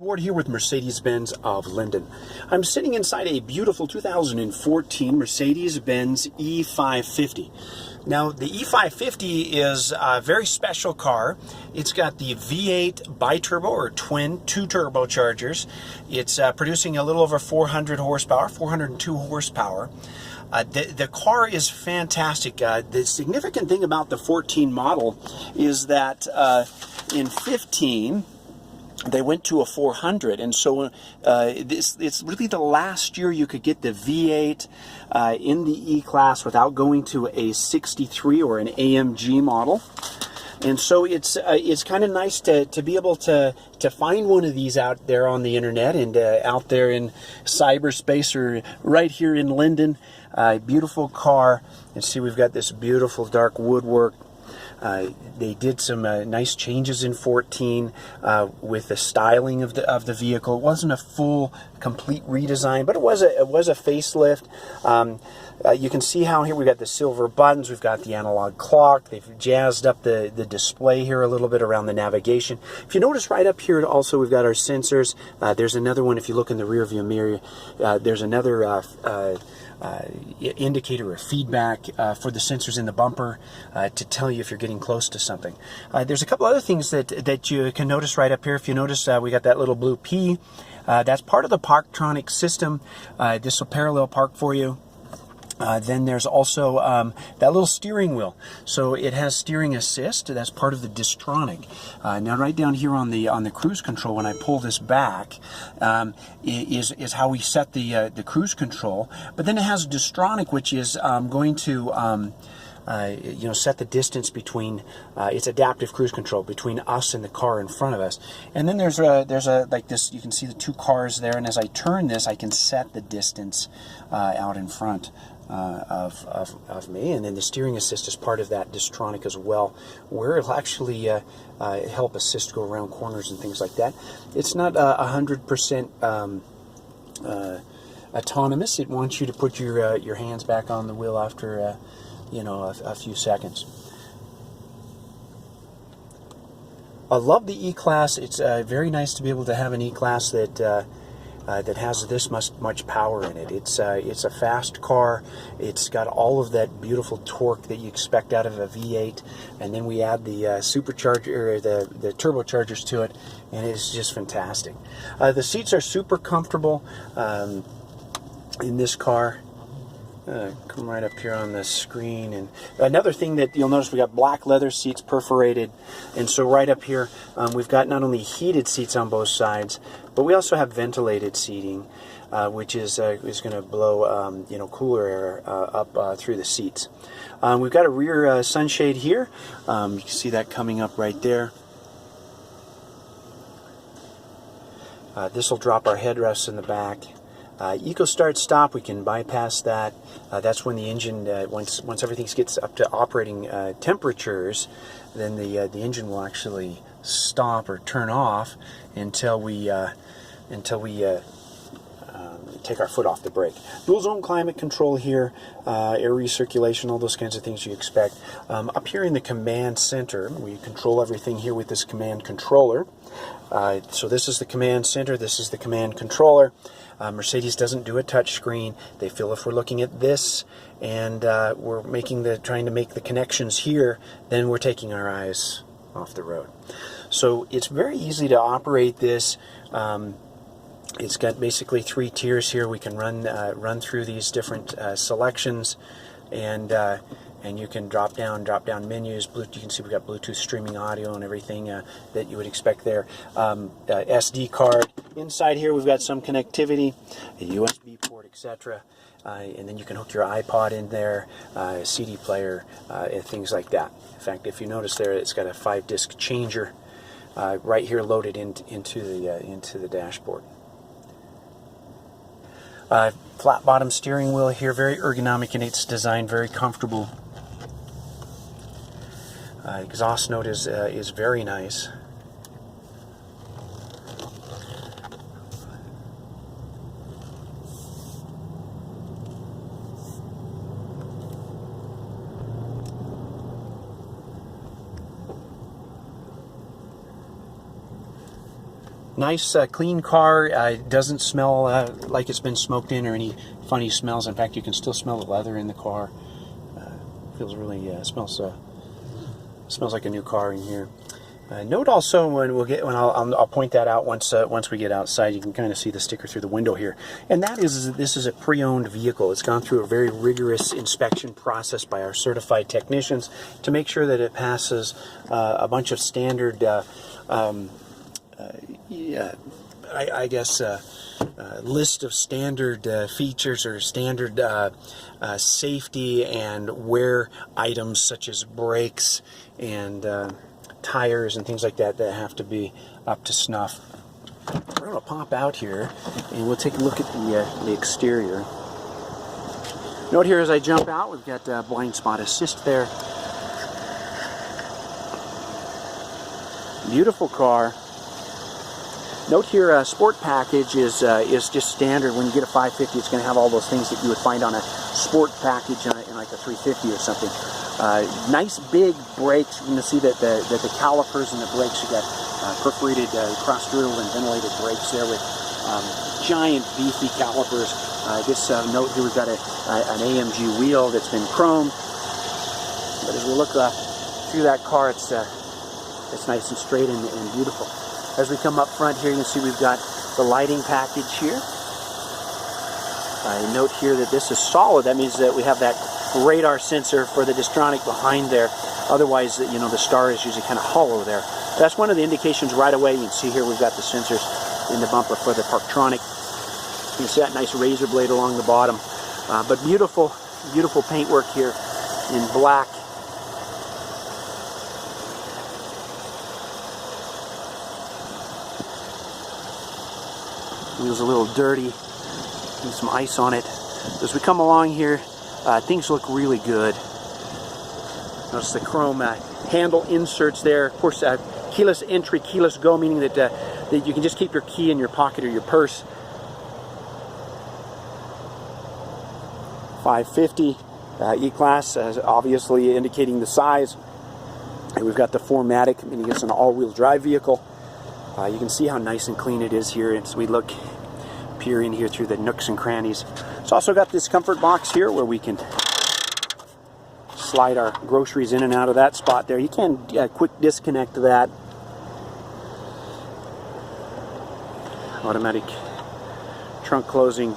Ward here with Mercedes-Benz of Linden. I'm sitting inside a beautiful 2014 Mercedes-Benz E550. Now, the E550 is a very special car. It's got the V8 biturbo or twin, two turbochargers. It's producing a little over 400 horsepower, 402 horsepower. The car is fantastic. The significant thing about the 14 model is that in 15, they went to a 400, and so it's really the last year you could get the V8 in the E-Class without going to a 63 or an AMG model. And so it's kind of nice to be able to find one of these out there on the internet and out there in cyberspace or right here in Linden. Beautiful car. And see, we've got this beautiful dark woodwork. They did some nice changes in 14 with the styling of the vehicle. It wasn't a full, complete redesign, but it was a facelift. You can see how here we've got the silver buttons, we've got the analog clock, they've jazzed up the display here a little bit around the navigation. If you notice right up here also we've got our sensors. There's another one if you look in the rear view mirror. There's another indicator or feedback for the sensors in the bumper to tell you if you're getting close to something. There's a couple other things that you can notice right up here. If you notice, we got that little blue P. That's part of the Parktronic system. This will parallel park for you. Then there's also that little steering wheel. So it has steering assist. That's part of the Distronic. Now right down here on the cruise control, when I pull this back, is how we set the cruise control. But then it has Distronic, which is going to set the distance between its adaptive cruise control between us and the car in front of us. And then there's a like this. You can see the two cars there, and as I turn this, I can set the distance out in front of me. And then the steering assist is part of that Distronic as well, where it'll actually help assist go around corners and things like that. It's not 100% autonomous. It wants you to put your hands back on the wheel after a few seconds. I love the E-Class. It's very nice to be able to have an E-Class that has this much power in it. It's a fast car. It's got all of that beautiful torque that you expect out of a V8, and then we add the supercharger, or the turbochargers to it, and it's just fantastic. The seats are super comfortable in this car. Come right up here on the screen. And another thing that you'll notice, we got black leather seats, perforated, and so right up here we've got not only heated seats on both sides, but we also have ventilated seating, which is going to blow cooler air up through the seats. We've got a rear sunshade here. You can see that coming up right there. This will drop our headrests in the back. Eco Start Stop, we can bypass that. That's when the engine, once everything gets up to operating temperatures, then the engine will actually stop or turn off until we take our foot off the brake. Dual zone climate control here, air recirculation, all those kinds of things you expect. Up here in the command center, we control everything here with this command controller. So this is the command center, this is the command controller. Mercedes doesn't do a touch screen. They feel if we're looking at this and we're trying to make the connections here, then we're taking our eyes off the road. So it's very easy to operate this. It's got basically 3 tiers here. We can run through these different selections, and you can drop down menus. You can see we've got Bluetooth streaming audio and everything that you would expect there. SD card. Inside here we've got some connectivity, a USB port, etc. And then you can hook your iPod in there, CD player, and things like that. In fact, if you notice there, it's got a 5-disc changer right here loaded into the dashboard. Flat bottom steering wheel here, very ergonomic in its design, very comfortable. Exhaust note is very nice. Nice, clean car. It doesn't smell like it's been smoked in or any funny smells. In fact, you can still smell the leather in the car. Feels really smells like a new car in here. Note also I'll point that out once we get outside. You can kind of see the sticker through the window here, and that is this is a pre-owned vehicle. It's gone through a very rigorous inspection process by our certified technicians to make sure that it passes a bunch of standard list of standard features or standard safety and wear items such as brakes and tires and things like that that have to be up to snuff. We're going to pop out here and we'll take a look at the exterior. Note here as I jump out, we've got blind spot assist there. Beautiful car. Note here, sport package is just standard. When you get a 550, it's going to have all those things that you would find on a sport package in like a 350 or something. Nice big brakes. You can see that the calipers and the brakes, you got perforated, cross-drilled and ventilated brakes there with giant beefy calipers. This note here, we've got an AMG wheel that's been chromed. But as we look through that car, it's nice and straight and beautiful. As we come up front here, you can see we've got the lighting package here. Note here that this is solid. That means that we have that radar sensor for the Distronic behind there. Otherwise, you know, the star is usually kind of hollow there. That's one of the indications right away. You can see here we've got the sensors in the bumper for the Parktronic. You can see that nice razor blade along the bottom. But beautiful, beautiful paintwork here in black. Wheel's a little dirty. Need some ice on it. As we come along here, things look really good. Notice the chrome handle inserts there. Of course, keyless entry, keyless go, meaning that you can just keep your key in your pocket or your purse. 550 E-Class, obviously indicating the size. And we've got the 4Matic, meaning it's an all-wheel drive vehicle. You can see how nice and clean it is here as we peer in here through the nooks and crannies. It's also got this comfort box here where we can slide our groceries in and out of that spot there. You can quick disconnect that. Automatic trunk closing.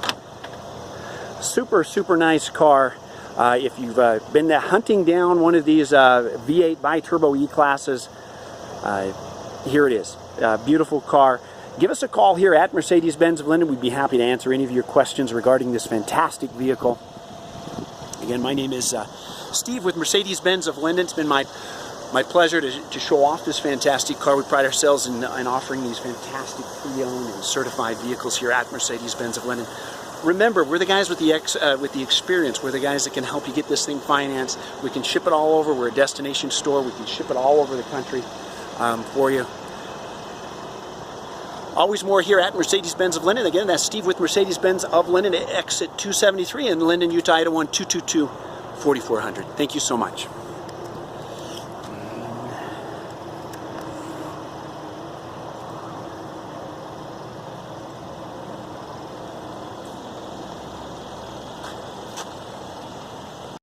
Super, super nice car. If you've been hunting down one of these V8 bi-turbo E-Classes, here it is. Beautiful car. Give us a call here at Mercedes-Benz of Linden. We'd be happy to answer any of your questions regarding this fantastic vehicle. Again, my name is Steve with Mercedes-Benz of Linden. It's been my pleasure to show off this fantastic car. We pride ourselves in offering these fantastic pre-owned and certified vehicles here at Mercedes-Benz of Linden. Remember, we're the guys with the experience. We're the guys that can help you get this thing financed. We can ship it all over. We're a destination store. We can ship it all over the country for you. Always more here at Mercedes-Benz of Linden. Again, that's Steve with Mercedes-Benz of Linden at exit 273 in Linden, Utah, Idaho 222-4400. Thank you so much.